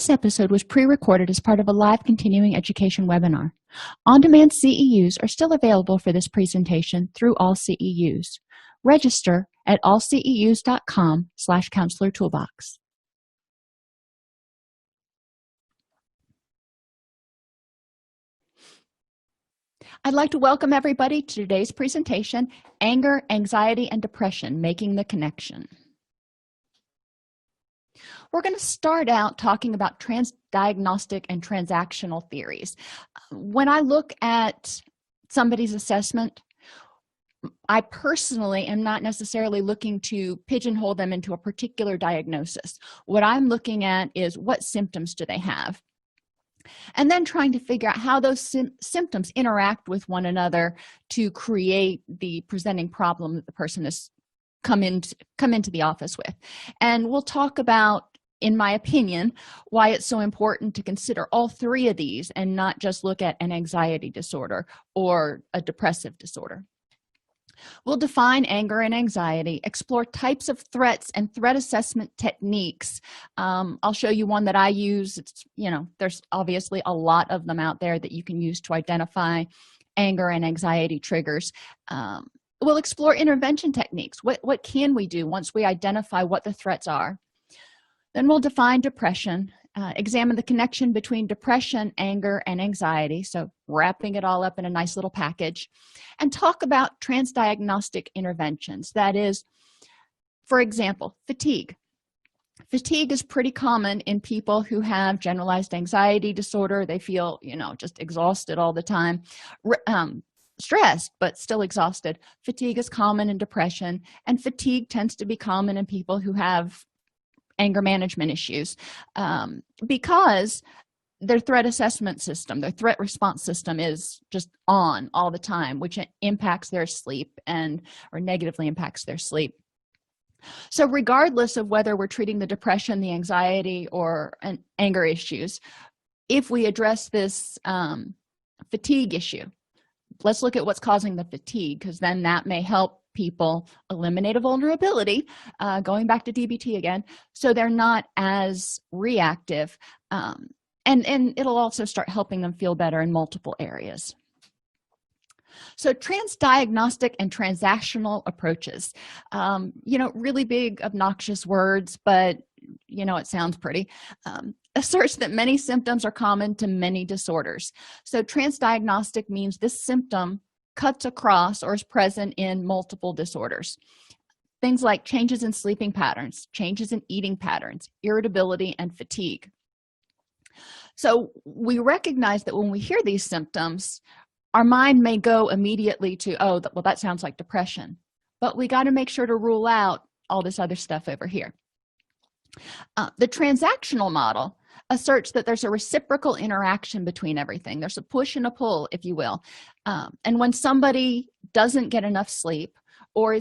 This episode was pre-recorded as part of a live continuing education webinar. On-demand CEUs are still available for this presentation through All CEUs. Register at allceus.com/counselor toolbox. I'd like to welcome everybody to today's presentation, Anger, Anxiety, and Depression, Making the Connection. We're going to start out talking about transdiagnostic and transactional theories. When I look at somebody's assessment, I personally am not necessarily looking to pigeonhole them into a particular diagnosis. What I'm looking at is what symptoms do they have, and then trying to figure out how those symptoms interact with one another to create the presenting problem that the person has come into the office with. And we'll talk about, in my opinion, why it's so important to consider all three of these and not just look at an anxiety disorder or a depressive disorder. We'll define anger and anxiety, explore types of threats and threat assessment techniques. I'll show you one that I use. There's obviously a lot of them out there that you can use to identify anger and anxiety triggers. We'll explore intervention techniques. What can we do once we identify what the threats are? Then we'll define depression, examine the connection between depression, anger, and anxiety, so wrapping it all up in a nice little package, and talk about transdiagnostic interventions. That is, for example, fatigue. Fatigue is pretty common in people who have generalized anxiety disorder. They feel, just exhausted all the time. Stressed but still exhausted. Fatigue is common in depression, and fatigue tends to be common in people who have anger management issues because their threat assessment system, their threat response system is just on all the time, which impacts their sleep or negatively impacts their sleep. So regardless of whether we're treating the depression, the anxiety, or an anger issues, if we address this fatigue issue, let's look at what's causing the fatigue, because then that may help people eliminate a vulnerability, going back to DBT again, so they're not as reactive, and it'll also start helping them feel better in multiple areas. So transdiagnostic and transactional approaches, really big obnoxious words, but it sounds pretty, asserts that many symptoms are common to many disorders. So transdiagnostic means this symptom cuts across or is present in multiple disorders. Things like changes in sleeping patterns, changes in eating patterns, irritability, and fatigue. So we recognize that when we hear these symptoms, our mind may go immediately to, oh, well, that sounds like depression. But we got to make sure to rule out all this other stuff over here. The transactional model asserts that there's a reciprocal interaction between everything. There's a push and a pull, if you will. And when somebody doesn't get enough sleep, or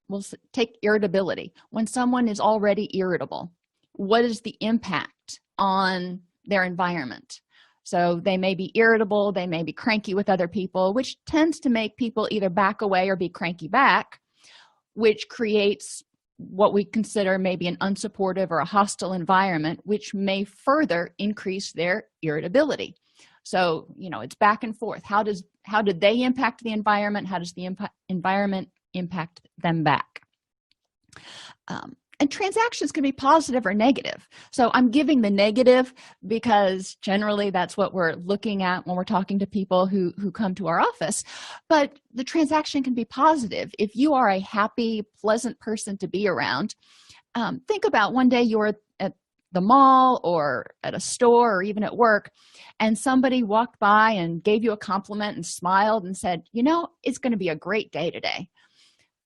we'll take irritability, when someone is already irritable, what is the impact on their environment? So they may be irritable, they may be cranky with other people, which tends to make people either back away or be cranky back, which creates what we consider maybe an unsupportive or a hostile environment, which may further increase their irritability. So it's back and forth. How did they impact the environment? How does the environment impact them back? And transactions can be positive or negative. So I'm giving the negative because generally that's what we're looking at when we're talking to people who come to our office. But the transaction can be positive. If you are a happy, pleasant person to be around, think about one day you're at the mall or at a store or even at work, and somebody walked by and gave you a compliment and smiled and said, it's going to be a great day today.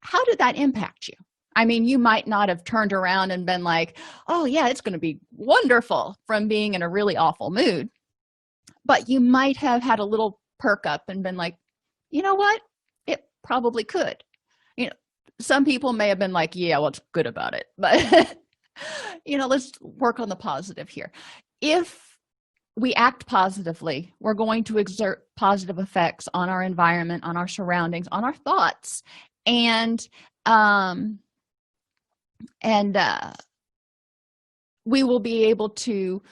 How did that impact you? I mean, you might not have turned around and been like, oh yeah, it's going to be wonderful, from being in a really awful mood. But you might have had a little perk up and been like, you know what? It probably could. Some people may have been like, yeah, what's good about it? But, let's work on the positive here. If we act positively, we're going to exert positive effects on our environment, on our surroundings, on our thoughts. And we will be able to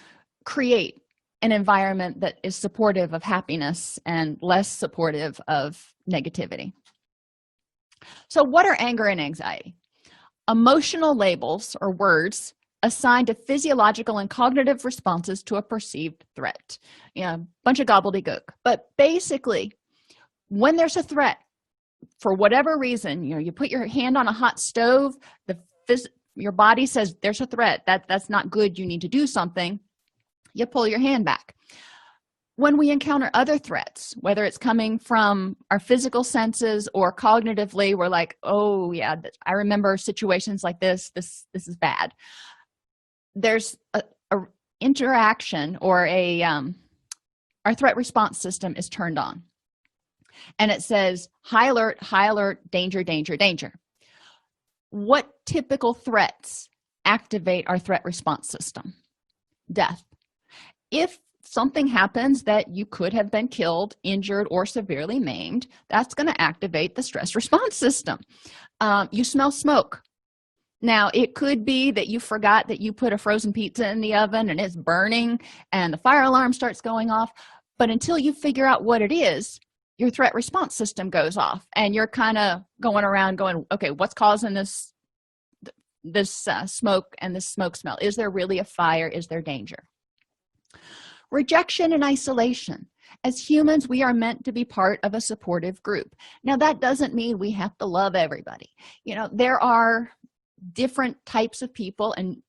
create an environment that is supportive of happiness and less supportive of negativity. So what are anger and anxiety? Emotional labels or words assigned to physiological and cognitive responses to a perceived threat. A bunch of gobbledygook. But basically, when there's a threat, for whatever reason, you put your hand on a hot stove, your body says there's a threat, that's not good, you need to do something, you pull your hand back. When we encounter other threats, whether it's coming from our physical senses or cognitively, we're like, oh yeah, I remember situations like this is bad. There's a interaction, or our threat response system is turned on, and it says high alert, danger, danger, danger. What typical threats activate our threat response system? Death. If something happens that you could have been killed, injured, or severely maimed, that's going to activate the stress response system. You smell smoke. Now, it could be that you forgot that you put a frozen pizza in the oven and it's burning and the fire alarm starts going off, but until you figure out what it is, your threat response system goes off, and you're kind of going around going, okay, what's causing this smoke and this smoke smell? Is there really a fire? Is there danger? Rejection and isolation. As humans, we are meant to be part of a supportive group. Now, that doesn't mean we have to love everybody. There are different types of people, and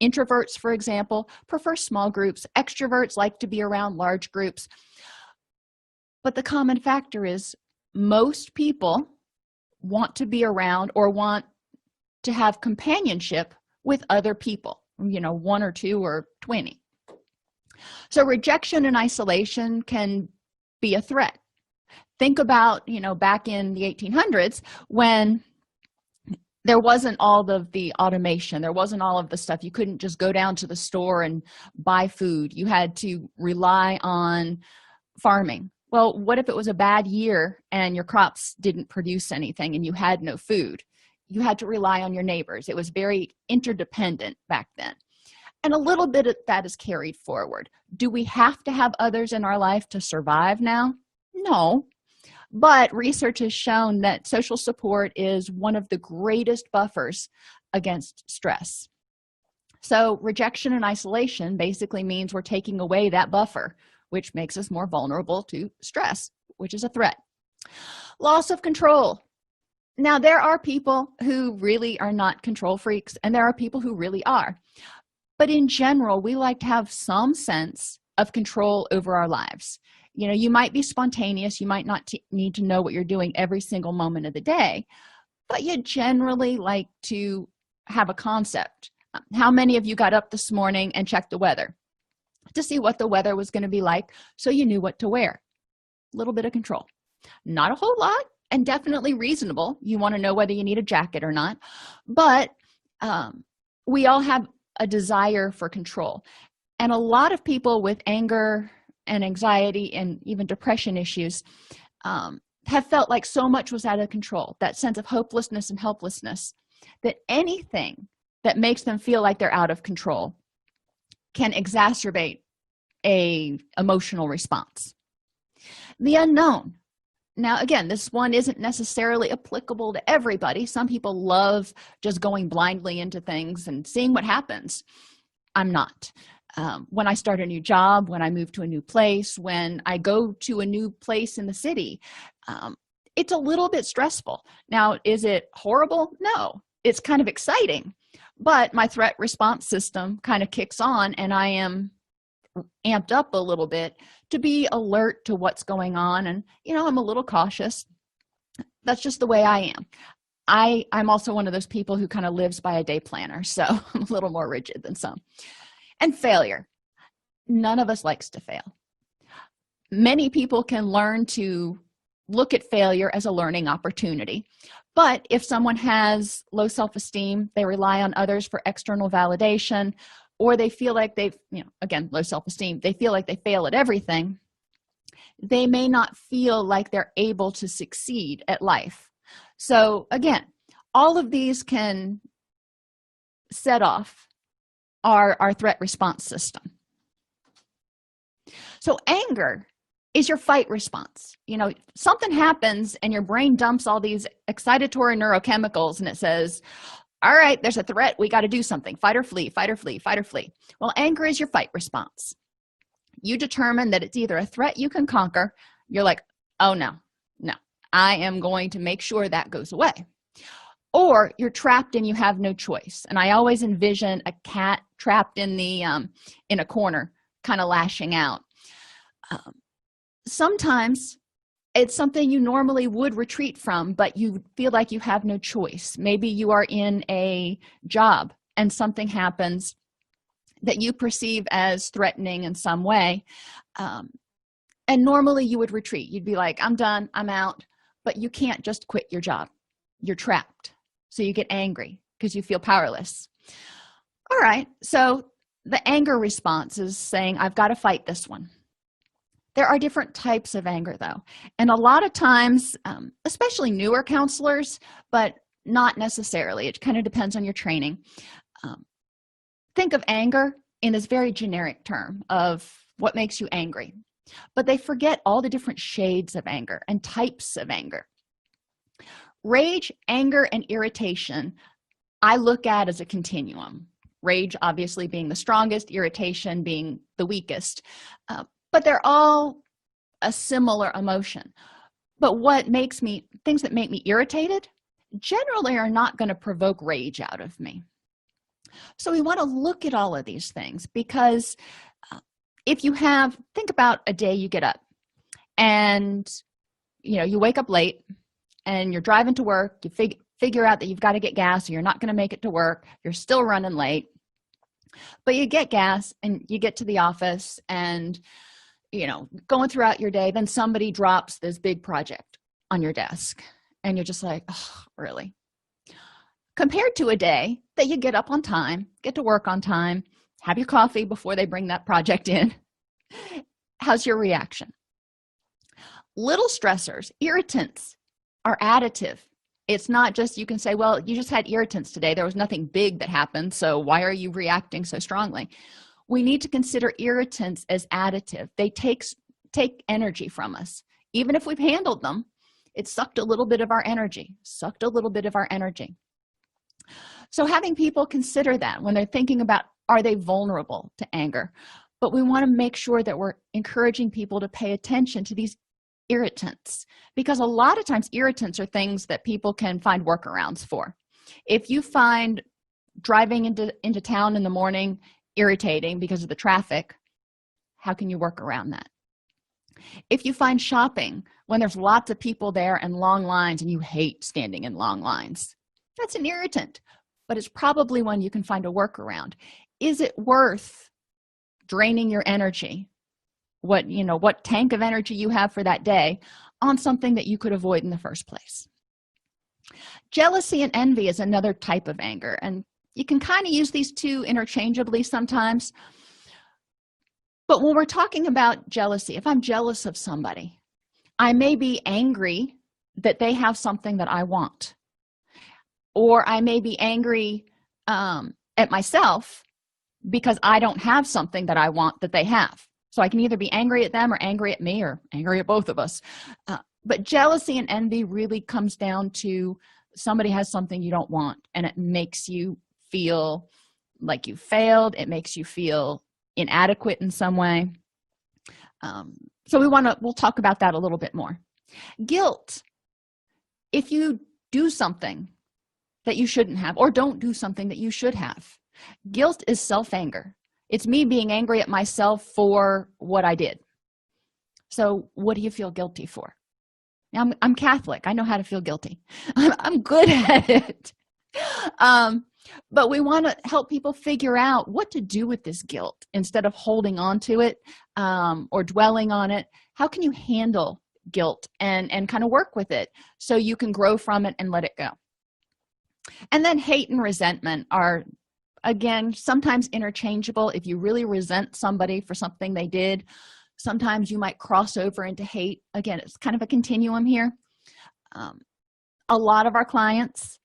introverts, for example, prefer small groups. Extroverts like to be around large groups. But the common factor is most people want to be around or want to have companionship with other people, one or two or 20. So rejection and isolation can be a threat. Think about, back in the 1800s when there wasn't all of the automation, there wasn't all of the stuff. You couldn't just go down to the store and buy food. You had to rely on farming. Well, what if it was a bad year and your crops didn't produce anything and you had no food? You had to rely on your neighbors. It was very interdependent back then. And a little bit of that is carried forward. Do we have to have others in our life to survive now? No. But research has shown that social support is one of the greatest buffers against stress. So rejection and isolation basically means we're taking away that buffer, which makes us more vulnerable to stress, which is a threat. Loss of control. Now, there are people who really are not control freaks, and there are people who really are. But in general, we like to have some sense of control over our lives. You might be spontaneous. You might not need to know what you're doing every single moment of the day, but you generally like to have a concept. How many of you got up this morning and checked the weather to see what the weather was going to be like so you knew what to wear? A little bit of control. Not a whole lot, and definitely reasonable. You want to know whether you need a jacket or not, but we all have a desire for control. And a lot of people with anger and anxiety and even depression issues have felt like so much was out of control, that sense of hopelessness and helplessness, that anything that makes them feel like they're out of control can exacerbate a emotional response. The unknown. Now, again, this one isn't necessarily applicable to everybody. Some people love just going blindly into things and seeing what happens. I'm not. When I start a new job, when I move to a new place, when I go to a new place in the city, it's a little bit stressful. Now, is it horrible? No, it's kind of exciting, but my threat response system kind of kicks on, and I am amped up a little bit to be alert to what's going on. And I'm a little cautious. That's just the way I am. I'm also one of those people who kind of lives by a day planner, so I'm a little more rigid than some. And failure. None of us likes to fail. Many people can learn to look at failure as a learning opportunity. But if someone has low self-esteem, they rely on others for external validation, or they feel like they've, again, low self-esteem, they feel like they fail at everything, they may not feel like they're able to succeed at life. So again, all of these can set off our threat response system. So anger is your fight response. Something happens and your brain dumps all these excitatory neurochemicals and it says, all right, there's a threat, we got to do something. Fight or flee, fight or flee, fight or flee. Well, anger is your fight response. You determine that it's either a threat you can conquer. You're like, oh no, I am going to make sure that goes away. Or you're trapped and you have no choice. And I always envision a cat trapped in a corner, kind of lashing out. Sometimes it's something you normally would retreat from, but you feel like you have no choice. Maybe you are in a job and something happens that you perceive as threatening in some way, and normally you would retreat. You'd be like, I'm done, I'm out. But you can't just quit your job. You're trapped. So you get angry because you feel powerless. All right, so the anger response is saying, I've got to fight this one. There are different types of anger, though, and a lot of times, especially newer counselors, but not necessarily. It kind of depends on your training. Think of anger in this very generic term of what makes you angry, but they forget all the different shades of anger and types of anger. Rage, anger, and irritation I look at as a continuum. Rage obviously being the strongest, irritation being the weakest, but they're all a similar emotion. But things that make me irritated generally are not going to provoke rage out of me. So we want to look at all of these things, because if you think about a day you get up and you wake up late and you're driving to work, you figure out that you've got to get gas or you're not going to make it to work, you're still running late, but you get gas and you get to the office, and going throughout your day, then somebody drops this big project on your desk and you're just like, oh, really? Compared to a day that you get up on time, get to work on time, have your coffee before they bring that project in, how's your reaction? Little stressors, irritants, are additive. It's not just, you can say, well, you just had irritants today, there was nothing big that happened, so why are you reacting so strongly? We need to consider irritants as additive. They take energy from us. Even if we've handled them, it sucked a little bit of our energy. So having people consider that when they're thinking about, are they vulnerable to anger? But we want to make sure that we're encouraging people to pay attention to these irritants, because a lot of times irritants are things that people can find workarounds for. If you find driving into town in the morning irritating because of the traffic, how can you work around that? If you find shopping when there's lots of people there and long lines and you hate standing in long lines, that's an irritant, but it's probably one you can find a workaround. Is it worth draining your energy, what tank of energy you have for that day, on something that you could avoid in the first place? Jealousy and envy is another type of anger, and you can kind of use these two interchangeably sometimes. But when we're talking about jealousy, if I'm jealous of somebody, I may be angry that they have something that I want, or I may be angry at myself because I don't have something that I want that they have. So I can either be angry at them or angry at me or angry at both of us. But jealousy and envy really comes down to somebody has something you don't want, and it makes you feel like you failed. It makes you feel inadequate in some way. So we'll talk about that a little bit more. Guilt. If you do something that you shouldn't have, or don't do something that you should have. Guilt is self-anger. It's me being angry at myself for what I did. So what do you feel guilty for? Now, I'm Catholic. I know how to feel guilty. I'm good at it. But we want to help people figure out what to do with this guilt instead of holding on to it or dwelling on it. How can you handle guilt and kind of work with it so you can grow from it and let it go? And then hate and resentment are, again, sometimes interchangeable. If you really resent somebody for something they did, sometimes you might cross over into hate. Again, it's kind of a continuum here. A lot of our clients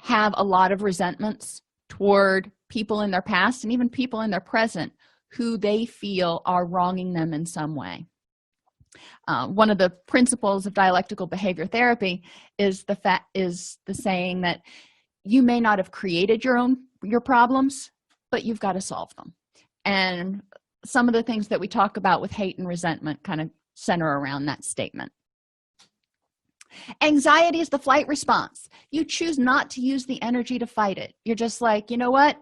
have a lot of resentments toward people in their past and even people in their present who they feel are wronging them in some way. One of the principles of dialectical behavior therapy is the saying that you may not have created your problems, but you've got to solve them. And some of the things that we talk about with hate and resentment kind of center around that statement. Anxiety is the flight response. You choose not to use the energy to fight it. You're just like, you know what?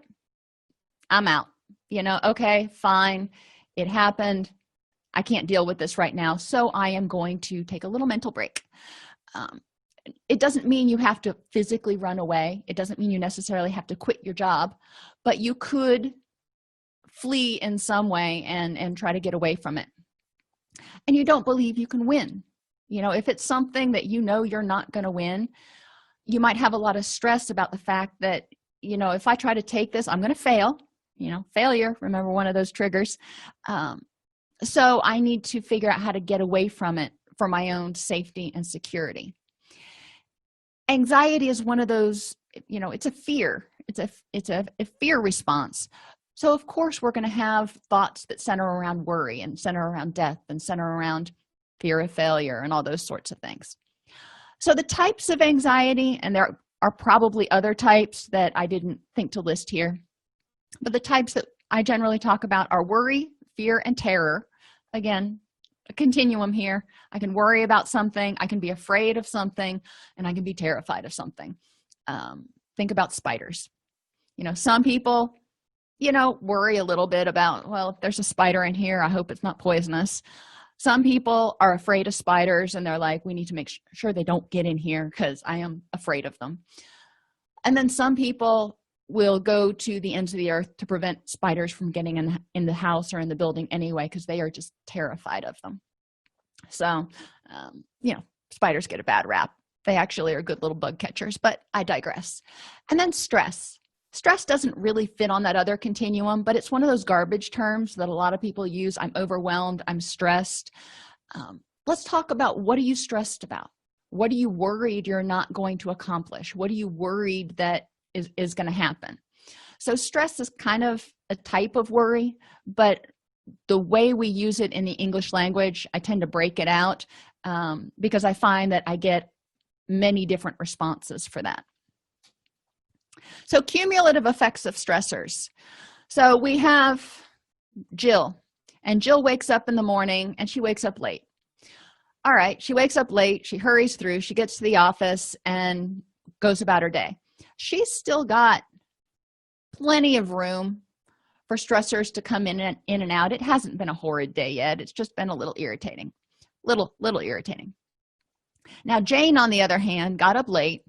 I'm out. Okay, fine. It happened. I can't deal with this right now, so I am going to take a little mental break. It doesn't mean you have to physically run away. It doesn't mean you necessarily have to quit your job, but you could flee in some way and try to get away from it. And you don't believe you can win. If it's something that you're not going to win, you might have a lot of stress about the fact that, if I try to take this, I'm going to fail. Failure, remember, one of those triggers. So I need to figure out how to get away from it for my own safety and security. Anxiety is one of those, it's a fear. It's a fear response. So of course we're going to have thoughts that center around worry and center around death and center around fear of failure and all those sorts of things. So the types of anxiety, and there are probably other types that I didn't think to list here, but the types that I generally talk about are worry, fear, and terror. Again, a continuum here. I can worry about something, I can be afraid of something, and I can be terrified of something. Think about spiders. Some people, worry a little bit about, well, if there's a spider in here, I hope it's not poisonous. Some people are afraid of spiders, and they're like, we need to make sure they don't get in here because I am afraid of them. And then some people will go to the ends of the earth to prevent spiders from getting in the house or in the building anyway, because they are just terrified of them. So spiders get a bad rap. They actually are good little bug catchers, but I digress. And then stress doesn't really fit on that other continuum, but it's one of those garbage terms that a lot of people use. I'm overwhelmed, I'm stressed. Let's talk about, what are you stressed about? What are you worried you're not going to accomplish? What are you worried that is going to happen? So stress is kind of a type of worry, but the way we use it in the English language, I tend to break it out because I find that I get many different responses for that. So cumulative effects of stressors. So we have Jill, and Jill wakes up in the morning and she wakes up late. All right, she wakes up late, she hurries through, she gets to the office and goes about her day. She's still got plenty of room for stressors to come in and out. It hasn't been a horrid day yet. It's just been a little irritating. Little irritating. Now, Jane, on the other hand, got up late,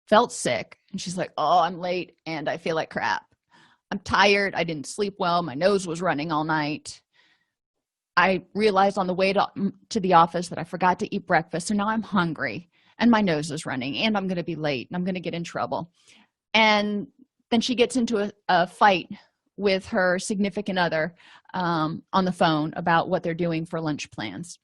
felt sick, and she's like, oh, I'm late and I feel like crap. I'm tired. I didn't sleep well. My nose was running all night. I realized on the way to the office that I forgot to eat breakfast, so now I'm hungry and my nose is running and I'm going to be late and I'm going to get in trouble. And then she gets into a fight with her significant other on the phone about what they're doing for lunch plans.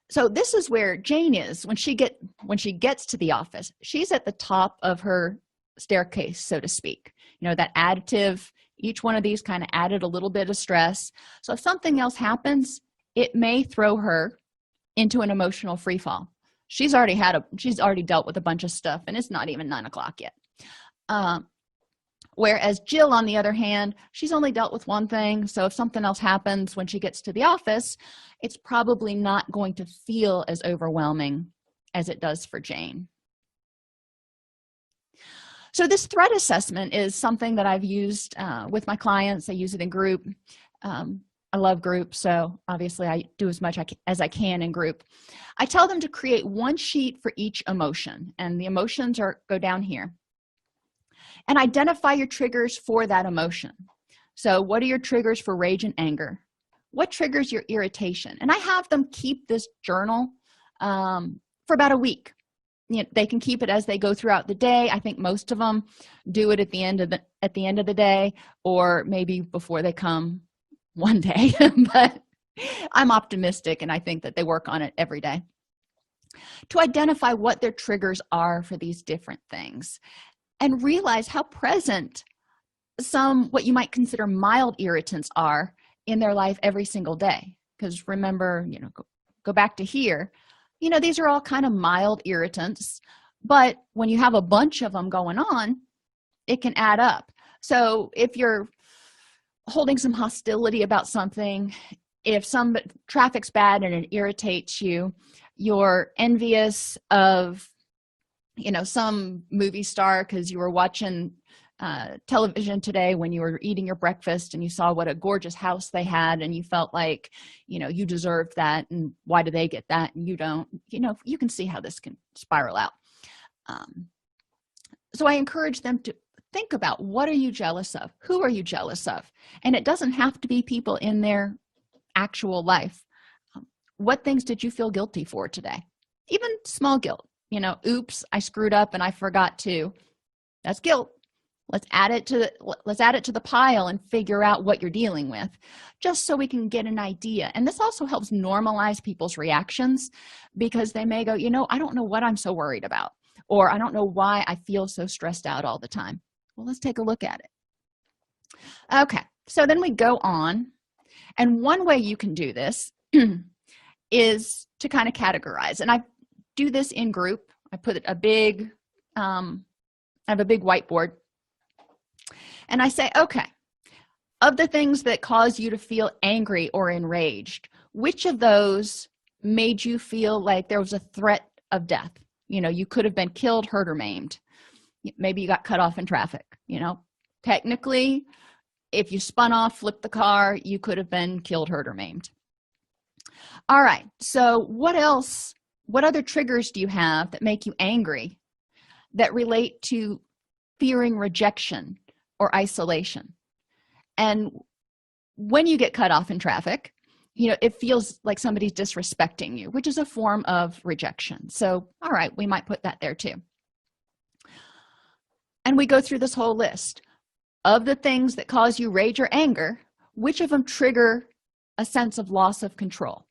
So this is where Jane is when she gets to the office. She's at the top of her staircase, so to speak. That additive, each one of these kind of added a little bit of stress. So if something else happens, it may throw her into an emotional free fall. She's already dealt with a bunch of stuff, and it's not even 9 o'clock yet. Whereas Jill, on the other hand, she's only dealt with one thing. So if something else happens when she gets to the office, it's probably not going to feel as overwhelming as it does for Jane. So this threat assessment is something that I've used with my clients. I use it in group. I love group, so obviously I do as much as I can in group. I tell them to create one sheet for each emotion, and the emotions go down here. And identify your triggers for that emotion. So what are your triggers for rage and anger? What triggers your irritation? And I have them keep this journal for about a week. They can keep it as they go throughout the day. I think most of them do it at the end of the day, or maybe before they come one day. But I'm optimistic, and I think that they work on it every day to identify what their triggers are for these different things, and realize how present some what you might consider mild irritants are in their life every single day. Because remember, go back to here, these are all kind of mild irritants, but when you have a bunch of them going on, it can add up. So if you're holding some hostility about something, if some traffic's bad and it irritates you, you're envious of some movie star because you were watching television today when you were eating your breakfast and you saw what a gorgeous house they had and you felt like you deserved that, and why do they get that and you don't. You can see how this can spiral out. So I encourage them to think about, what are you jealous of? Who are you jealous of? And it doesn't have to be people in their actual life. What things did you feel guilty for today? Even small guilt. Oops, I screwed up and I forgot to. That's guilt. Let's add it to the pile and figure out what you're dealing with, just so we can get an idea. And this also helps normalize people's reactions, because they may go, I don't know what I'm so worried about, or I don't know why I feel so stressed out all the time. Well, let's take a look at it. Okay, so then we go on, and one way you can do this is to kind of categorize. And I do this in group. I put I have a big whiteboard, and I say, okay, of the things that cause you to feel angry or enraged, which of those made you feel like there was a threat of death? You could have been killed, hurt, or maimed. Maybe you got cut off in traffic. Technically, if you spun off, flipped the car, you could have been killed, hurt, or maimed. All right, so what other triggers do you have that make you angry, that relate to fearing rejection or isolation? And when you get cut off in traffic, it feels like somebody's disrespecting you, which is a form of rejection. So, all right, we might put that there too. And we go through this whole list of the things that cause you rage or anger. Which of them trigger a sense of loss of control?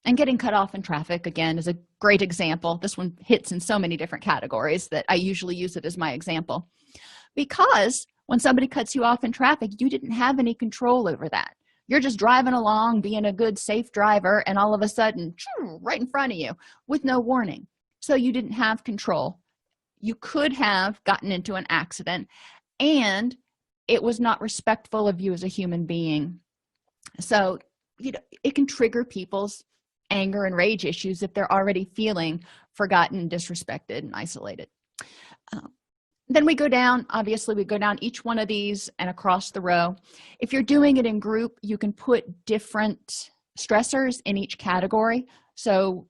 And getting cut off in traffic, again, is a great example. This one hits in so many different categories that I usually use it as my example, because when somebody cuts you off in traffic, you didn't have any control over that. You're just driving along, being a good, safe driver, and all of a sudden, right in front of you with no warning. So you didn't have control. You could have gotten into an accident, and it was not respectful of you as a human being. So it can trigger people's anger and rage issues if they're already feeling forgotten, disrespected, and isolated. Then we go down, obviously we go down each one of these and across the row. If you're doing it in group, you can put different stressors in each category. So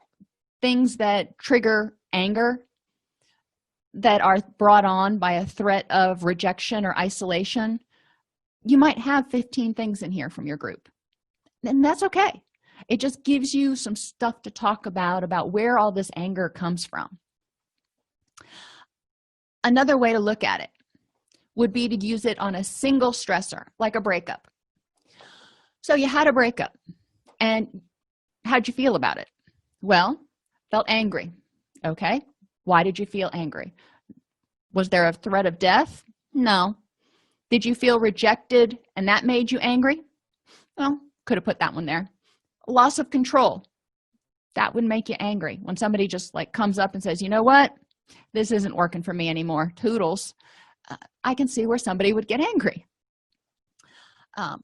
things that trigger anger, that are brought on by a threat of rejection or isolation, you might have 15 things in here from your group. And that's okay. It just gives you some stuff to talk about where all this anger comes from. Another way to look at it would be to use it on a single stressor, like a breakup. So you had a breakup, and how'd you feel about it? Well, felt angry. Okay, why did you feel angry? Was there a threat of death? No. Did you feel rejected and that made you angry? Well, could have put that one there. Loss of control, that would make you angry when somebody just comes up and says, you know what, this isn't working for me anymore, toodles. I can see where somebody would get angry.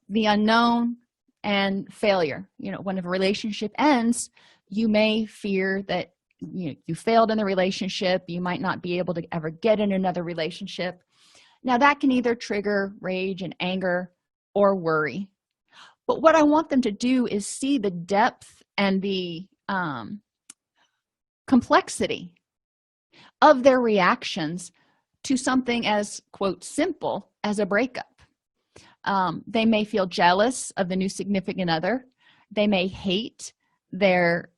The unknown and failure, when a relationship ends, you may fear that you failed in the relationship. You might not be able to ever get in another relationship. Now that can either trigger rage and anger or worry. But what I want them to do is see the depth and the complexity of their reactions to something as, quote, simple as a breakup. They may feel jealous of the new significant other. They may hate their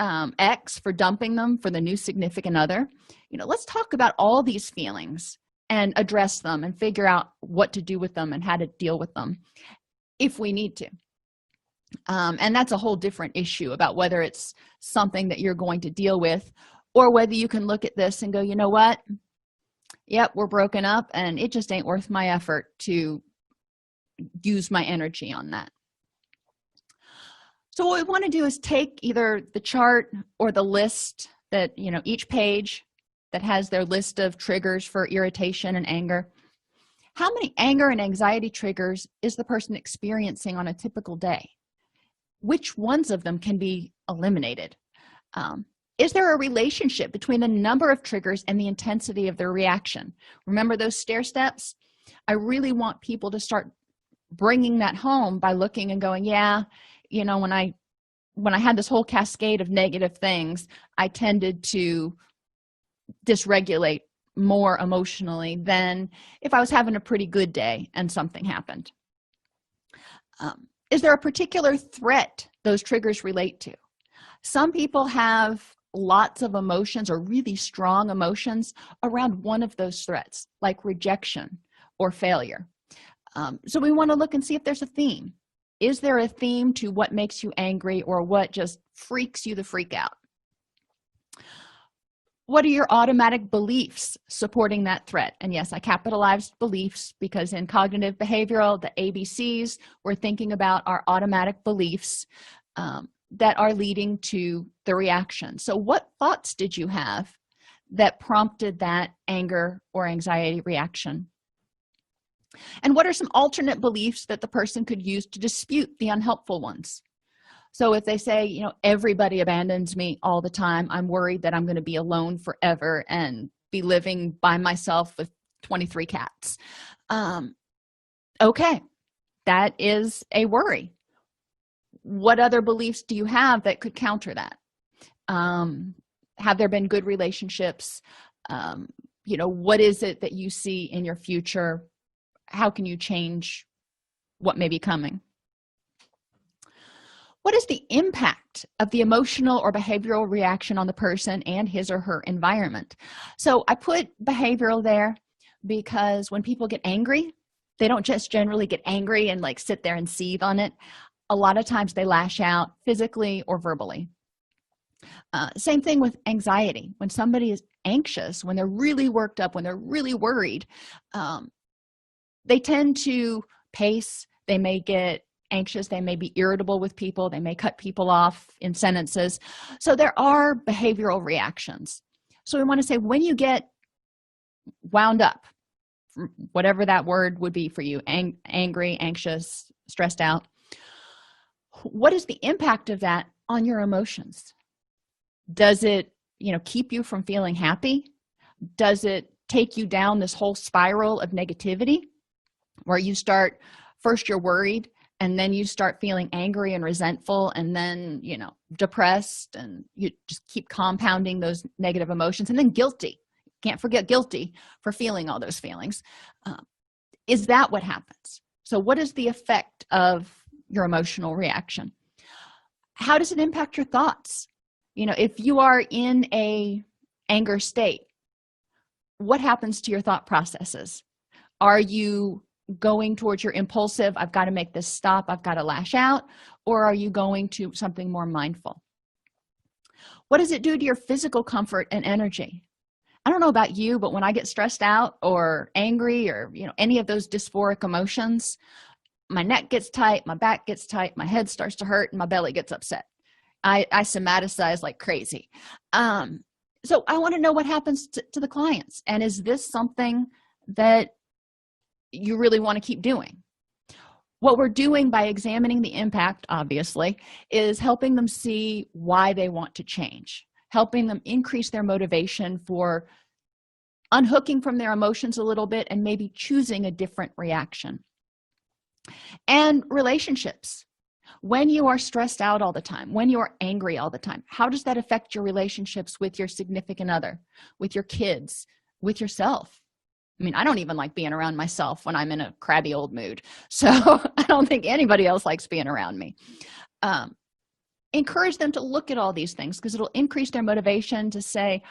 ex for dumping them for the new significant other. Let's talk about all these feelings and address them and figure out what to do with them and how to deal with them if we need to. And that's a whole different issue about whether it's something that you're going to deal with, or whether you can look at this and go, you know what, Yep, we're broken up and it just ain't worth my effort to use my energy on that. So what we want to do is take either the chart or the list that, each page that has their list of triggers for irritation and anger. How many anger and anxiety triggers is the person experiencing on a typical day? Which ones of them can be eliminated? Is there a relationship between the number of triggers and the intensity of their reaction? Remember those stair steps? I really want people to start bringing that home by looking and going, yeah, when I had this whole cascade of negative things, I tended to dysregulate more emotionally than if I was having a pretty good day and something happened. Is there a particular threat those triggers relate to? Some people have lots of emotions or really strong emotions around one of those threats, like rejection or failure. So we want to look and see if there's a theme. Is there a theme to what makes you angry or what just freaks you the freak out? What are your automatic beliefs supporting that threat? And yes, I capitalized beliefs because in cognitive behavioral, the ABCs, we're thinking about our automatic beliefs that are leading to the reaction. So what thoughts did you have that prompted that anger or anxiety reaction? And what are some alternate beliefs that the person could use to dispute the unhelpful ones? So if they say, everybody abandons me all the time, I'm worried that I'm going to be alone forever and be living by myself with 23 cats. Okay, that is a worry. What other beliefs do you have that could counter that? Have there been good relationships? What is it that you see in your future? How can you change what may be coming? What is the impact of the emotional or behavioral reaction on the person and his or her environment? So I put behavioral there because when people get angry, they don't just generally get angry and like sit there and seethe on it. A lot of times they lash out physically or verbally. Same thing with anxiety. When somebody is anxious, when they're really worked up, when they're really worried, they tend to pace. They may get anxious. They may be irritable with people. They may cut people off in sentences. So there are behavioral reactions. So we want to say when you get wound up, whatever that word would be for you, angry, anxious, stressed out, what is the impact of that on your emotions? Does it, keep you from feeling happy? Does it take you down this whole spiral of negativity where you start, first you're worried, and then you start feeling angry and resentful, and then, depressed, and you just keep compounding those negative emotions, and then guilty. Can't forget guilty for feeling all those feelings. Is that what happens? So what is the effect of your emotional reaction? How does it impact your thoughts? If you are in a anger state, what happens to your thought processes? Are you going towards your impulsive, I've got to make this stop, I've got to lash out, or are you going to something more mindful? What does it do to your physical comfort and energy? I don't know about you, but when I get stressed out or angry or any of those dysphoric emotions, my neck gets tight, my back gets tight, my head starts to hurt, and my belly gets upset. I somaticize like crazy. So I want to know what happens to the clients, and is this something that you really want to keep doing? What we're doing by examining the impact, obviously, is helping them see why they want to change, helping them increase their motivation for unhooking from their emotions a little bit and maybe choosing a different reaction. And relationships. When you are stressed out all the time, when you are angry all the time, how does that affect your relationships with your significant other, with your kids, with yourself? I mean, I don't even like being around myself when I'm in a crabby old mood. So I don't think anybody else likes being around me. Encourage them to look at all these things because it'll increase their motivation to say,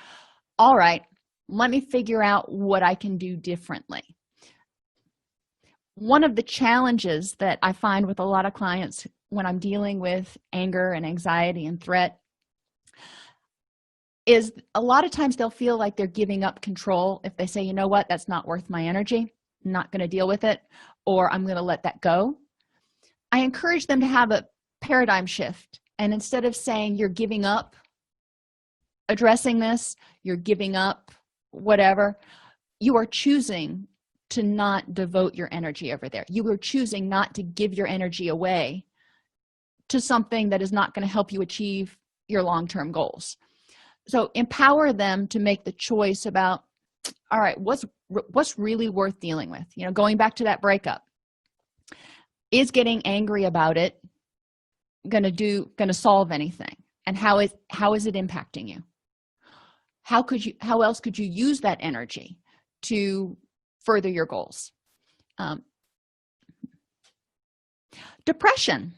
all right, let me figure out what I can do differently. One of the challenges that I find with a lot of clients when I'm dealing with anger and anxiety and threat, is a lot of times they'll feel like they're giving up control if they say, you know what, that's not worth my energy, I'm not going to deal with it, or I'm going to let that go. I encourage them to have a paradigm shift, and instead of saying you're giving up addressing this, you're giving up whatever, you are choosing to not devote your energy over there. You are choosing not to give your energy away to something that is not going to help you achieve your long-term goals. So empower them to make the choice about, all right, what's really worth dealing with? You know, going back to that breakup, is getting angry about it going to solve anything? And how is it impacting you? How else could you use that energy to further your goals? Depression,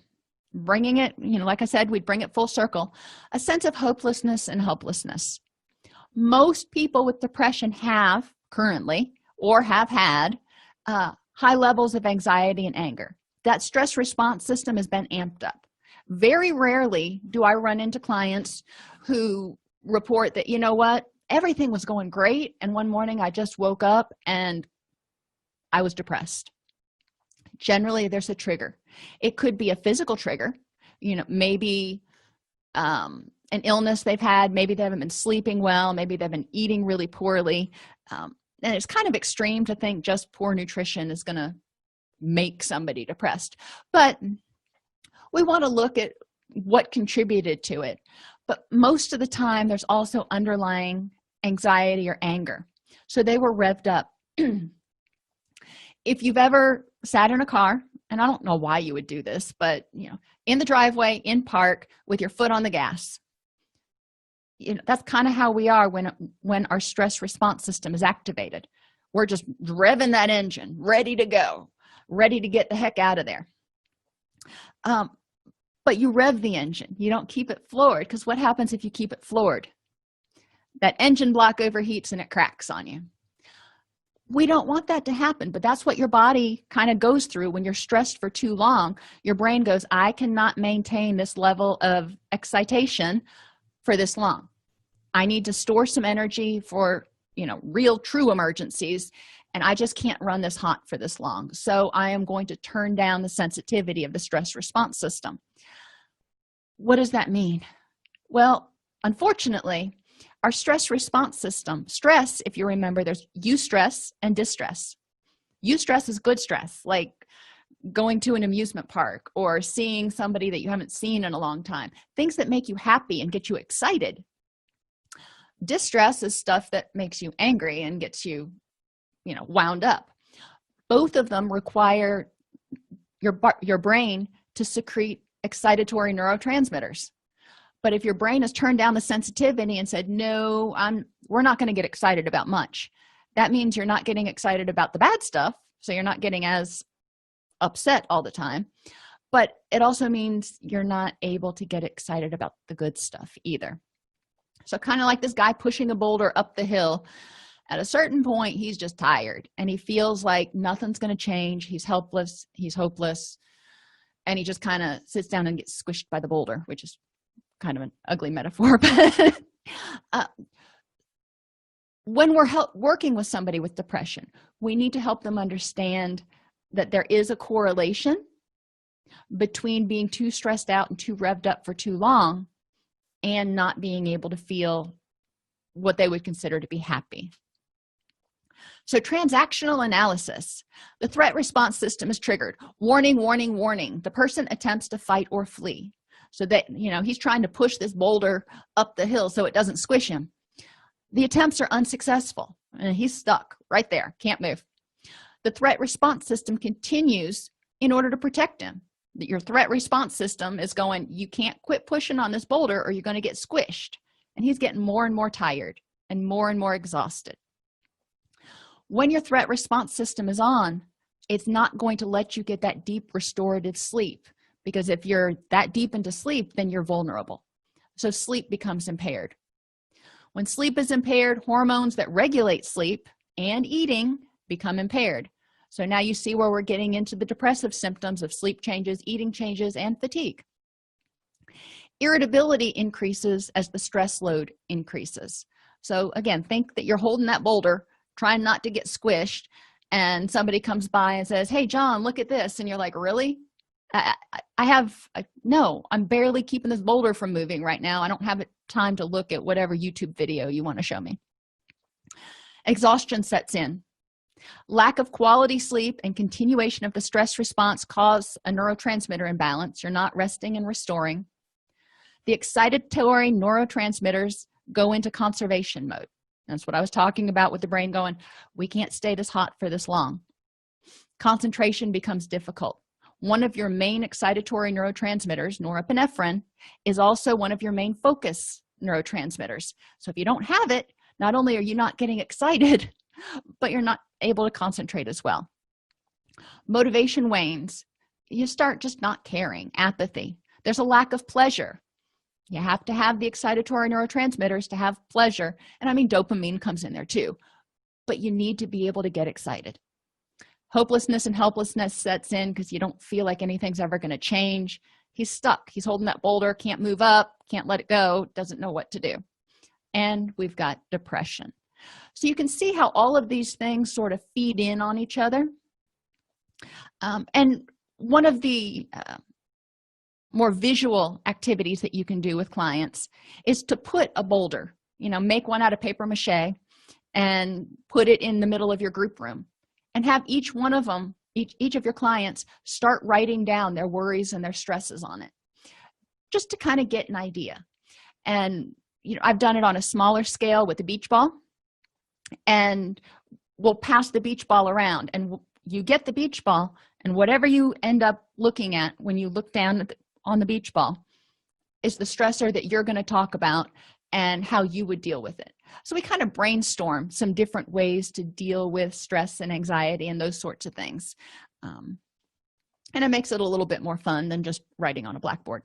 bringing it, like I said, we'd bring it full circle, a sense of hopelessness and helplessness. Most people with depression have currently, or have had, high levels of anxiety and anger. That stress response system has been amped up. Very rarely do I run into clients who report that, you know what, everything was going great, and one morning I just woke up and I was depressed. Generally, there's a trigger. It could be a physical trigger, maybe an illness they've had, maybe they haven't been sleeping well, maybe they've been eating really poorly, and it's kind of extreme to think just poor nutrition is going to make somebody depressed, but we want to look at what contributed to it. But most of the time there's also underlying anxiety or anger, so they were revved up. If you've ever sat in a car, and I don't know why you would do this, but in the driveway, in park, with your foot on the gas, that's kind of how we are when our stress response system is activated. We're just revving that engine, ready to go, ready to get the heck out of there. But you rev the engine, you don't keep it floored, because what happens if you keep it floored? That engine block overheats and it cracks on you. We don't want that to happen, but that's what your body kind of goes through when you're stressed for too long. Your brain goes, I cannot maintain this level of excitation for this long. I need to store some energy for real true emergencies, and I just can't run this hot for this long. So I am going to turn down the sensitivity of the stress response system. What does that mean? Well, unfortunately, our stress response system, stress, if you remember, there's eustress and distress. Eustress is good stress, like going to an amusement park or seeing somebody that you haven't seen in a long time, things that make you happy and get you excited. Distress is stuff that makes you angry and gets you wound up. Both of them require your brain to secrete excitatory neurotransmitters. But if your brain has turned down the sensitivity and said, no, we're not going to get excited about much, that means you're not getting excited about the bad stuff, so you're not getting as upset all the time. But it also means you're not able to get excited about the good stuff either. So kind of like this guy pushing a boulder up the hill, at a certain point he's just tired and he feels like nothing's going to change. He's helpless, he's hopeless, and he just kind of sits down and gets squished by the boulder, which is kind of an ugly metaphor. But when we're working with somebody with depression, we need to help them understand that there is a correlation between being too stressed out and too revved up for too long and not being able to feel what they would consider to be happy. So transactional analysis, the threat response system is triggered. Warning, warning, warning. The person attempts to fight or flee. So that, he's trying to push this boulder up the hill so it doesn't squish him. The attempts are unsuccessful and he's stuck right there, can't move. The threat response system continues in order to protect him. Your threat response system is going, you can't quit pushing on this boulder or you're going to get squished. And he's getting more and more tired and more exhausted. When your threat response system is on, it's not going to let you get that deep restorative sleep, because if you're that deep into sleep, then you're vulnerable. So sleep becomes impaired. When sleep is impaired, hormones that regulate sleep and eating become impaired. So now you see where we're getting into the depressive symptoms of sleep changes, eating changes, and fatigue. Irritability increases as the stress load increases. So again, think that you're holding that boulder, trying not to get squished, and somebody comes by and says, hey John, look at this, and you're like, really? No, I'm barely keeping this boulder from moving right now. I don't have time to look at whatever YouTube video you want to show me. Exhaustion sets in. Lack of quality sleep and continuation of the stress response cause a neurotransmitter imbalance. You're not resting and restoring. The excitatory neurotransmitters go into conservation mode. That's what I was talking about with the brain going, we can't stay this hot for this long. Concentration becomes difficult. One of your main excitatory neurotransmitters, norepinephrine, is also one of your main focus neurotransmitters. So if you don't have it, not only are you not getting excited, but you're not able to concentrate as well. Motivation wanes. You start just not caring. Apathy. There's a lack of pleasure. You have to have the excitatory neurotransmitters to have pleasure. And I mean, dopamine comes in there too. But you need to be able to get excited. Hopelessness and helplessness sets in because you don't feel like anything's ever going to change. He's stuck. He's holding that boulder, can't move up, can't let it go, doesn't know what to do. And we've got depression. So you can see how all of these things sort of feed in on each other. And one of the more visual activities that you can do with clients is to put a boulder, make one out of paper mache and put it in the middle of your group room, and have each one of them, each of your clients, start writing down their worries and their stresses on it, just to kind of get an idea. And I've done it on a smaller scale with the beach ball, and we'll pass the beach ball around, and you get the beach ball, and whatever you end up looking at when you look down on the beach ball is the stressor that you're going to talk about and how you would deal with it. So we kind of brainstorm some different ways to deal with stress and anxiety and those sorts of things. And it makes it a little bit more fun than just writing on a blackboard.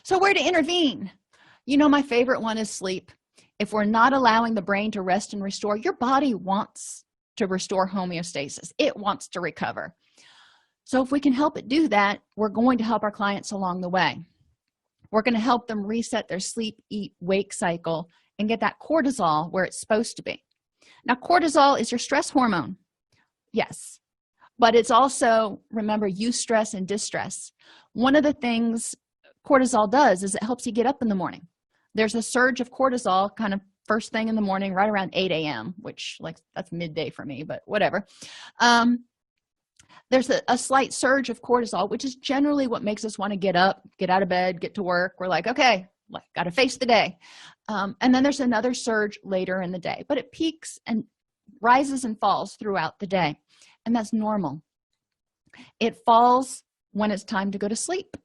So where to intervene? My favorite one is sleep. If we're not allowing the brain to rest and restore, your body wants to restore homeostasis. It wants to recover. So if we can help it do that, we're going to help our clients along the way. We're going to help them reset their sleep, eat, wake cycle and get that cortisol where it's supposed to be. Now, cortisol is your stress hormone. Yes, but it's also, remember, eustress and distress. One of the things cortisol does is it helps you get up in the morning. There's a surge of cortisol kind of first thing in the morning, right around 8 a.m., which that's midday for me, but whatever. There's a slight surge of cortisol, which is generally what makes us want to get up, get out of bed, get to work. We're like, okay, got to face the day. And then there's another surge later in the day, but it peaks and rises and falls throughout the day. And that's normal. It falls when it's time to go to sleep.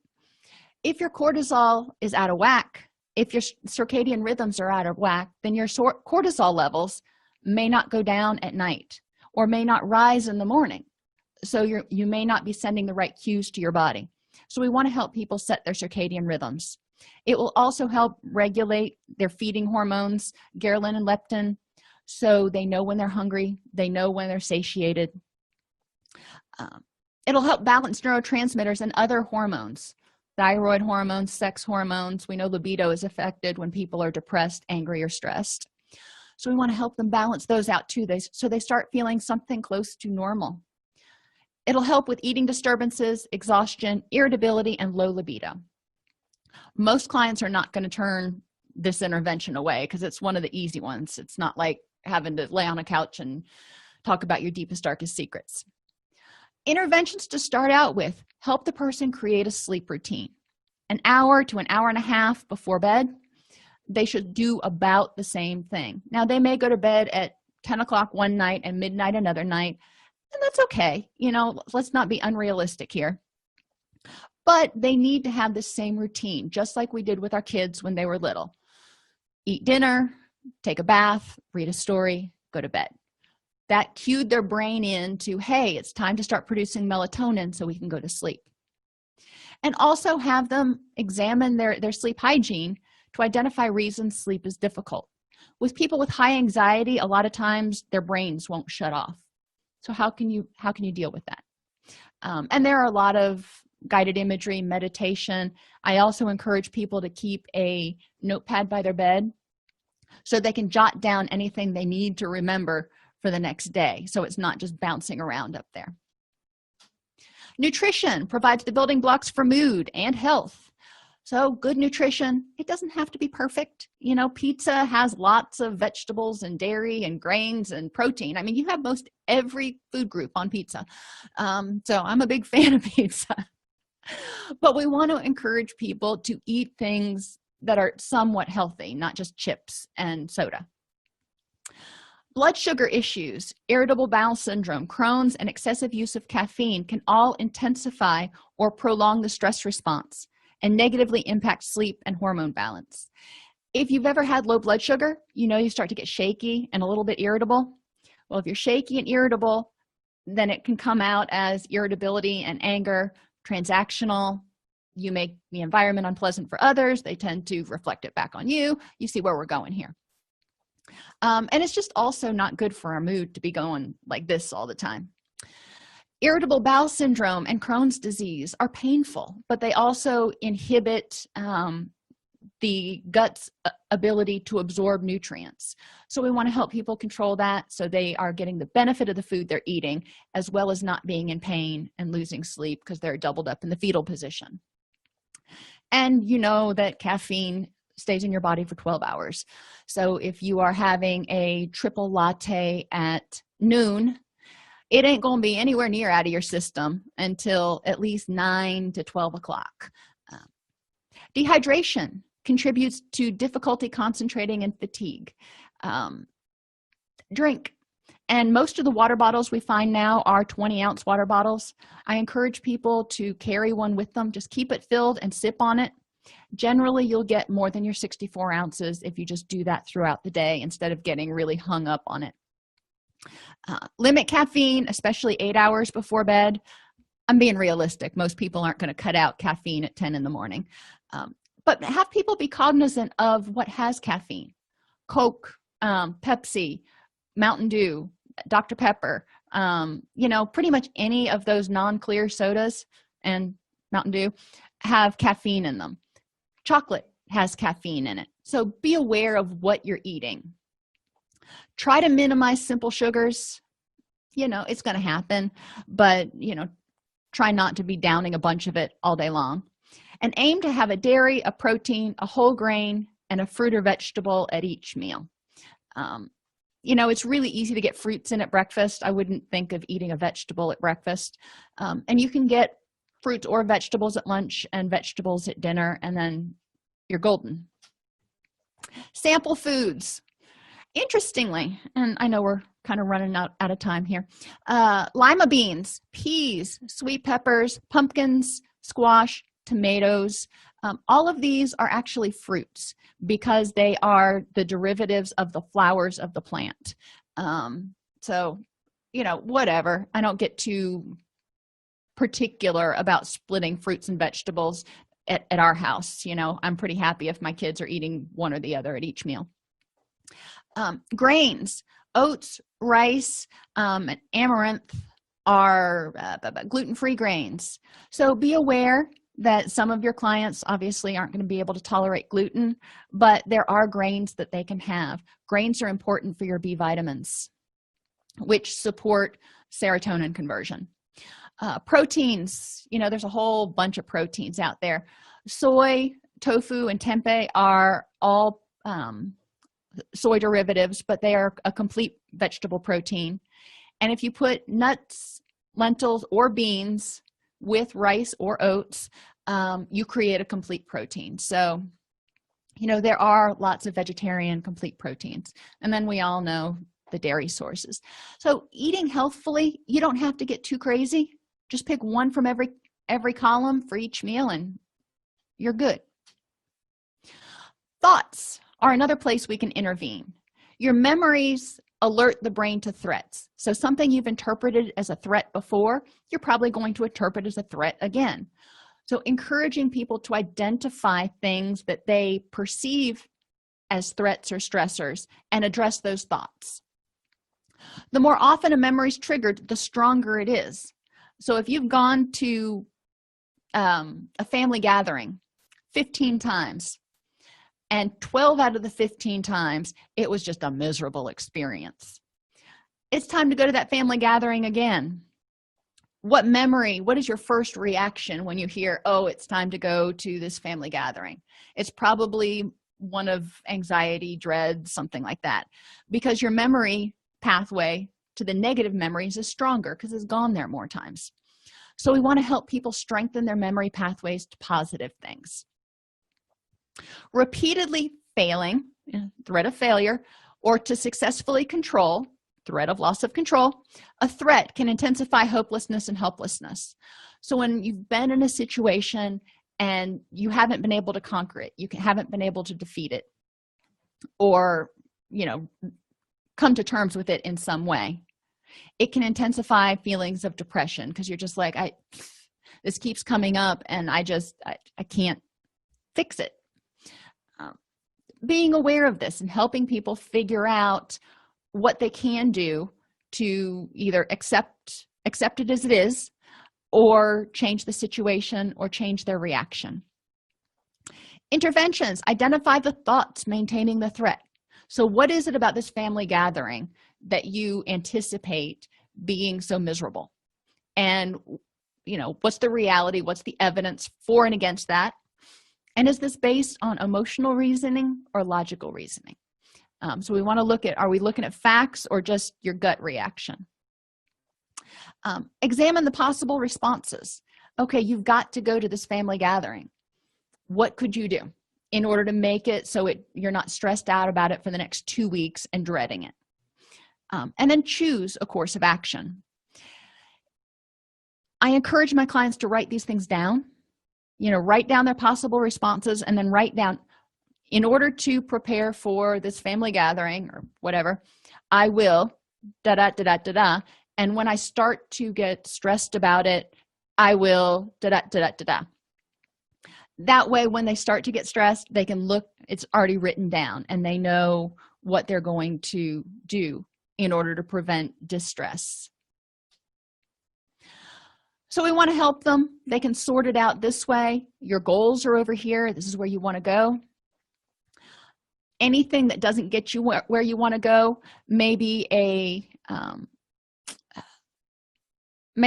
If your cortisol is out of whack, if your circadian rhythms are out of whack, then your cortisol levels may not go down at night or may not rise in the morning. So you may not be sending the right cues to your body. So we want to help people set their circadian rhythms. It will also help regulate their feeding hormones, ghrelin and leptin, so they know when they're hungry, they know when they're satiated. It'll help balance neurotransmitters and other hormones, thyroid hormones, sex hormones. We know libido is affected when people are depressed, angry, or stressed. So we want to help them balance those out too, so they start feeling something close to normal. It'll help with eating disturbances, exhaustion, irritability, and low libido. Most clients are not going to turn this intervention away because it's one of the easy ones. It's not like having to lay on a couch and talk about your deepest, darkest secrets. Interventions to start out with: help the person create a sleep routine. An hour to an hour and a half before bed, they should do about the same thing. Now, they may go to bed at 10 o'clock one night and midnight another night, and that's okay. Let's not be unrealistic here. But they need to have the same routine, just like we did with our kids when they were little. Eat dinner, take a bath, read a story, go to bed. That cued their brain into, hey, it's time to start producing melatonin so we can go to sleep. And also have them examine their sleep hygiene to identify reasons sleep is difficult. With people with high anxiety, a lot of times their brains won't shut off. So how can you deal with that? And there are a lot of guided imagery, meditation. I also encourage people to keep a notepad by their bed so they can jot down anything they need to remember for the next day, so it's not just bouncing around up there. Nutrition provides the building blocks for mood and health. So good nutrition, it doesn't have to be perfect. You know, pizza has lots of vegetables and dairy and grains and protein. I mean, you have most every food group on pizza. So I'm a big fan of pizza. But we want to encourage people to eat things that are somewhat healthy, not just chips and soda. Blood sugar issues, irritable bowel syndrome, Crohn's, and excessive use of caffeine can all intensify or prolong the stress response and negatively impact sleep and hormone balance. If you've ever had low blood sugar, you know you start to get shaky and a little bit irritable. Well, if you're shaky and irritable, then it can come out as irritability and anger, transactional. You make the environment unpleasant for others. They tend to reflect it back on you. You see where we're going here. And it's just also not good for our mood to be going like this all the time. Irritable bowel syndrome and Crohn's disease are painful, but they also inhibit the gut's ability to absorb nutrients. So we want to help people control that so they are getting the benefit of the food they're eating, as well as not being in pain and losing sleep because they're doubled up in the fetal position. And you know that caffeine stays in your body for 12 hours. So if you are having a triple latte at noon, it ain't going to be anywhere near out of your system until at least 9 to 12 o'clock. Dehydration contributes to difficulty concentrating and fatigue. Drink. And most of the water bottles we find now are 20-ounce water bottles. I encourage people to carry one with them. Just keep it filled and sip on it. Generally, you'll get more than your 64 ounces if you just do that throughout the day instead of getting really hung up on it. Limit caffeine, especially 8 hours before bed. I'm being realistic. Most people aren't going to cut out caffeine at 10 in the morning. But have people be cognizant of what has caffeine. Coke, Pepsi, Mountain Dew, Dr. Pepper, you know, pretty much any of those non-clear sodas and Mountain Dew have caffeine in them. Chocolate has caffeine in it. So be aware of what you're eating. Try to minimize simple sugars. You know, it's going to happen, but, you know, try not to be downing a bunch of it all day long. And aim to have a dairy, a protein, a whole grain, and a fruit or vegetable at each meal. You know, it's really easy to get fruits in at breakfast. I wouldn't think of eating a vegetable at breakfast. And you can get fruits or vegetables at lunch and vegetables at dinner, and then you're golden. Sample foods. Interestingly, and I know we're kind of running out of time here, lima beans, peas, sweet peppers, pumpkins, squash, tomatoes, all of these are actually fruits because they are the derivatives of the flowers of the plant. So, you know, whatever. I don't get too particular about splitting fruits and vegetables at our house. You know, I'm pretty happy if my kids are eating one or the other at each meal. Grains, oats, rice, and amaranth are gluten-free grains. So be aware that some of your clients obviously aren't going to be able to tolerate gluten, but there are grains that they can have. Grains are important for your B vitamins, which support serotonin conversion. Proteins, you know, there's a whole bunch of proteins out there. Soy, tofu, and tempeh are all soy derivatives, but they are a complete vegetable protein. And if you put nuts, lentils, or beans with rice or oats, you create a complete protein. So, you know, there are lots of vegetarian complete proteins. And then we all know the dairy sources. So eating healthfully, you don't have to get too crazy. Just pick one from every column for each meal and you're good. Thoughts are another place we can intervene. Your memories alert the brain to threats. So something you've interpreted as a threat before, you're probably going to interpret as a threat again. So encouraging people to identify things that they perceive as threats or stressors and address those thoughts. The more often a memory is triggered, the stronger it is. So if you've gone to a family gathering 15 times, and 12 out of the 15 times it was just a miserable experience. It's time to go to that family gathering again. What is your first reaction when you hear, oh, it's time to go to this family gathering? It's probably one of anxiety, dread, something like that, because your memory pathway to the negative memories is stronger because it's gone there more times. So we want to help people strengthen their memory pathways to positive things. Repeatedly failing, threat of failure, or to successfully control, threat of loss of control. A threat can intensify hopelessness and helplessness. So when you've been in a situation and you haven't been able to conquer it, you haven't been able to defeat it, or come to terms with it in some way, it can intensify feelings of depression, because you're just like, this keeps coming up and I can't fix it. Being aware of this and helping people figure out what they can do to either accept it as it is, or change the situation or change their reaction. Interventions: identify the thoughts maintaining the threat. So what is it about this family gathering that you anticipate being so miserable? And what's the reality? What's the evidence for and against that? And is this based on emotional reasoning or logical reasoning? So we want to look at, are we looking at facts or just your gut reaction? Examine the possible responses. Okay, you've got to go to this family gathering. What could you do in order to make it so you're not stressed out about it for the next 2 weeks and dreading it? And then choose a course of action. I encourage my clients to write these things down. Write down their possible responses, and then write down, in order to prepare for this family gathering or whatever, I will da da da da da da. And when I start to get stressed about it, I will da da da da da da. That way, when they start to get stressed, they can look, it's already written down, and they know what they're going to do in order to prevent distress. So we want to help them. They can sort it out this way. Your goals are over here. This is where you want to go. Anything that doesn't get you where you want to go may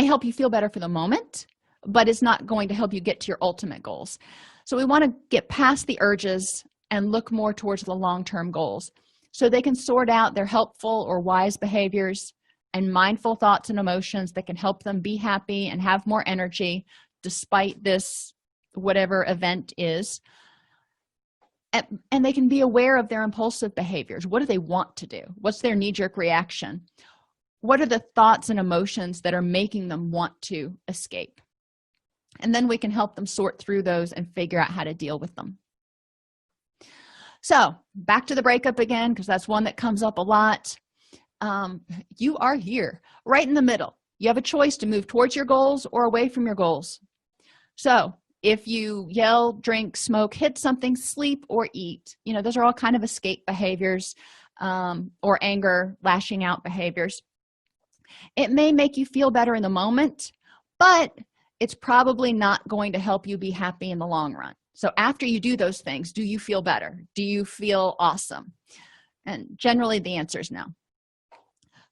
help you feel better for the moment, but it's not going to help you get to your ultimate goals. So we want to get past the urges and look more towards the long-term goals, so they can sort out their helpful or wise behaviors and mindful thoughts and emotions that can help them be happy and have more energy despite this whatever event is. And they can be aware of their impulsive behaviors. What do they want to do? What's their knee-jerk reaction? What are the thoughts and emotions that are making them want to escape? And then we can help them sort through those and figure out how to deal with them. So back to the breakup again, because that's one that comes up a lot. You are here right in the middle. You have a choice to move towards your goals or away from your goals. So if you yell, drink, smoke, hit something, sleep, or eat, those are all kind of escape behaviors, or anger, lashing out behaviors. It may make you feel better in the moment, but it's probably not going to help you be happy in the long run. So after you do those things, do you feel better? Do you feel awesome? And generally the answer is no.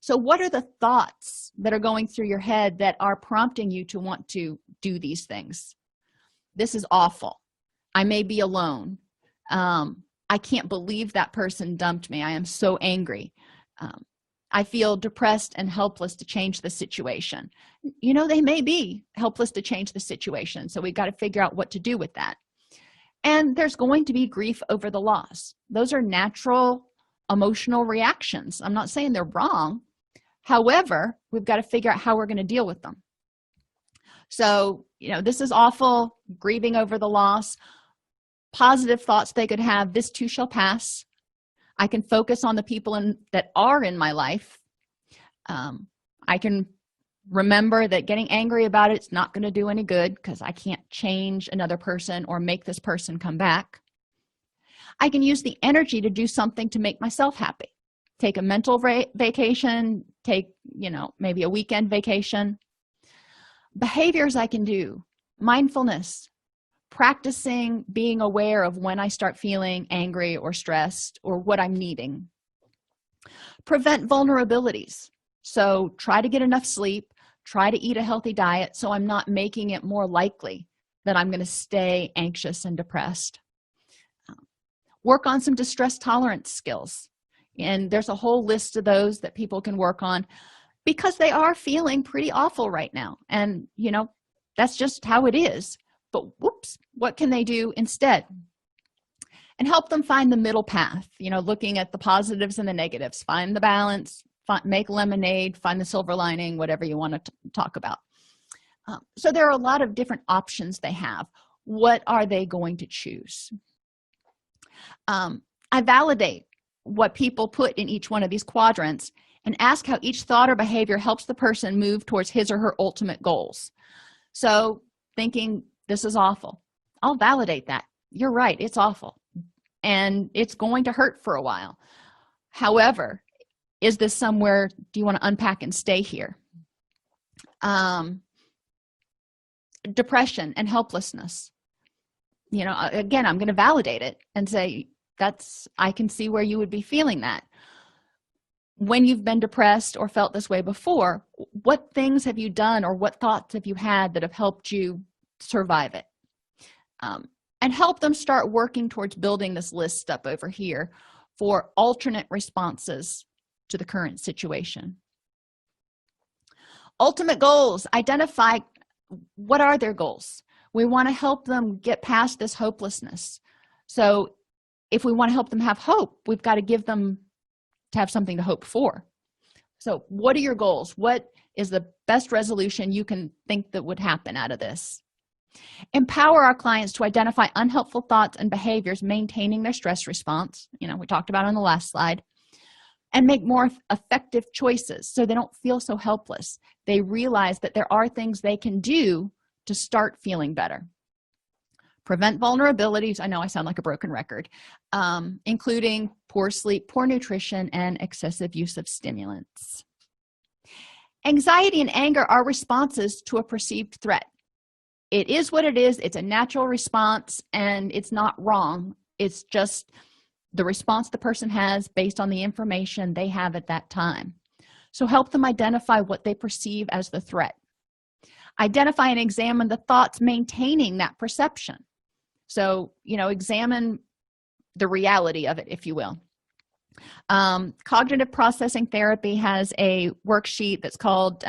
So what are the thoughts that are going through your head that are prompting you to want to do these things? This is awful. I may be alone. I can't believe that person dumped me. I am so angry. I feel depressed and helpless to change the situation. They may be helpless to change the situation, so we've got to figure out what to do with that. And there's going to be grief over the loss. Those are natural emotional reactions. I'm not saying they're wrong. However, we've got to figure out how we're going to deal with them. So, this is awful, grieving over the loss. Positive thoughts they could have: this too shall pass. I can focus on the people that are in my life. I can remember that getting angry about it's not going to do any good, because I can't change another person or make this person come back. I can use the energy to do something to make myself happy. Take a mental vacation, take, maybe a weekend vacation. Behaviors I can do: Mindfulness, practicing being aware of when I start feeling angry or stressed or what I'm needing. Prevent vulnerabilities. So try to get enough sleep, try to eat a healthy diet so I'm not making it more likely that I'm going to stay anxious and depressed. Work on some distress tolerance skills. And there's a whole list of those that people can work on because they are feeling pretty awful right now. And, that's just how it is. But whoops, what can they do instead? And help them find the middle path, looking at the positives and the negatives. Find the balance, make lemonade, find the silver lining, whatever you want to talk about. So there are a lot of different options they have. What are they going to choose? I validate what people put in each one of these quadrants and ask how each thought or behavior helps the person move towards his or her ultimate goals. So thinking this is awful, I'll validate that. You're right, it's awful and it's going to hurt for a while. However, is this somewhere, do you want to unpack and stay here? Depression and helplessness. Again, I'm going to validate it and say, I can see where you would be feeling that. When you've been depressed or felt this way before, what things have you done or what thoughts have you had that have helped you survive it? And help them start working towards building this list up over here for alternate responses to the current situation. Ultimate goals. Identify what are their goals. We want to help them get past this hopelessness. So if we want to help them have hope, we've got to give them to have something to hope for. So what are your goals? What is the best resolution you can think that would happen out of this? Empower our clients to identify unhelpful thoughts and behaviors, maintaining their stress response, we talked about on the last slide, and make more effective choices so they don't feel so helpless. They realize that there are things they can do to start feeling better. Prevent vulnerabilities. I know I sound like a broken record, including poor sleep, poor nutrition, and excessive use of stimulants. Anxiety and anger are responses to a perceived threat. It is what it is. It's a natural response, and it's not wrong. It's just the response the person has based on the information they have at that time. So help them identify what they perceive as the threat. Identify and examine the thoughts maintaining that perception. So, examine the reality of it, if you will. Cognitive processing therapy has a worksheet that's called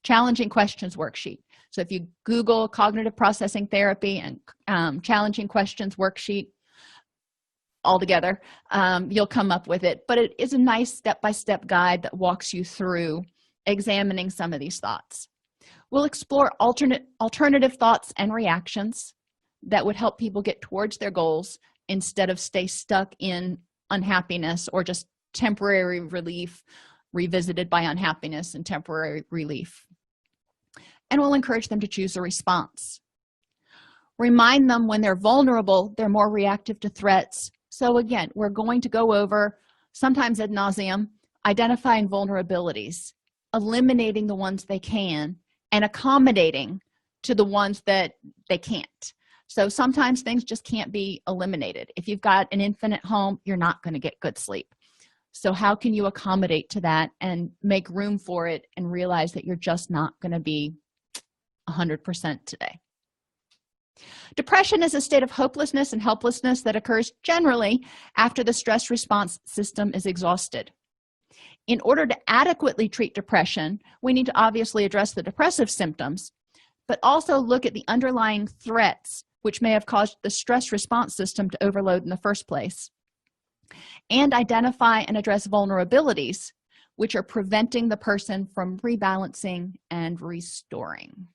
Challenging Questions Worksheet. So if you Google cognitive processing therapy and challenging questions worksheet all together, you'll come up with it. But it is a nice step-by-step guide that walks you through examining some of these thoughts. We'll explore alternative thoughts and reactions that would help people get towards their goals instead of stay stuck in unhappiness or just temporary relief revisited by unhappiness and temporary relief. And we'll encourage them to choose a response. Remind them when they're vulnerable, they're more reactive to threats. So again, we're going to go over, sometimes ad nauseum, identifying vulnerabilities, eliminating the ones they can, and accommodating to the ones that they can't. So sometimes things just can't be eliminated. If you've got an infant at home, you're not going to get good sleep. So how can you accommodate to that and make room for it and realize that you're just not going to be 100% today? Depression is a state of hopelessness and helplessness that occurs generally after the stress response system is exhausted. In order to adequately treat depression, we need to obviously address the depressive symptoms, but also look at the underlying threats which may have caused the stress response system to overload in the first place, and identify and address vulnerabilities which are preventing the person from rebalancing and restoring.